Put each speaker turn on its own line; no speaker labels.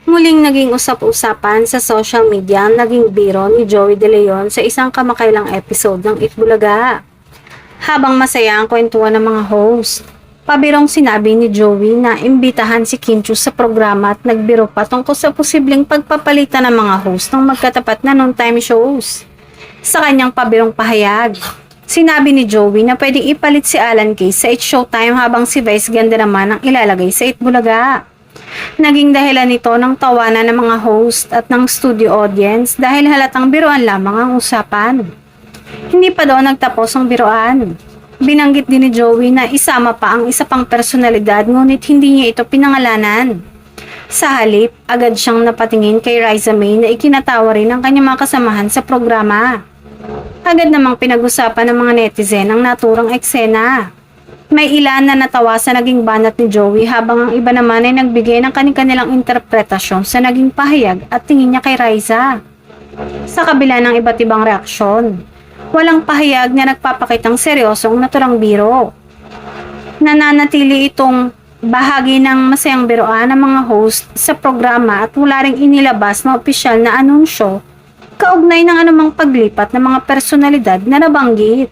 Muling naging usap-usapan sa social media ang naging biro ni Joey De Leon sa isang kamakailang episode ng Itbulaga. Habang masaya ang kwentuhan ng mga host, pabirong sinabi ni Joey na imbitahan si Kim Chiu sa programa at nagbiro pa tungkol sa posibleng pagpapalitan ng mga host ng magkatapat na noontime shows. Sa kanyang pabirong pahayag, sinabi ni Joey na pwedeng ipalit si Alan Case sa It's Showtime habang si Vice Ganda naman ang ilalagay sa Itbulaga. Naging dahilan nito ng tawanan ng mga host at ng studio audience dahil halatang biruan lamang ang usapan. Hindi pa daw nagtapos ang biruan. Binanggit din ni Joey na isama pa ang isa pang personalidad ngunit hindi niya ito pinangalanan. Sa halip, agad siyang napatingin kay Riza May na ikinatawa rin ang kanyang mga kasamahan sa programa. Agad namang pinag-usapan ng mga netizen ang naturang eksena. May ilan na natawa sa naging banat ni Joey habang ang iba naman ay nagbigay ng kanilang interpretasyon sa naging pahayag at tingin niya kay Riza. Sa kabila ng iba't ibang reaksyon, walang pahayag na nagpapakitang seryosong naturang biro. Nananatili itong bahagi ng masayang biroan ng mga host sa programa at wala ring inilabas na opisyal na anunsyo kaugnay ng anumang paglipat ng mga personalidad na nabanggit.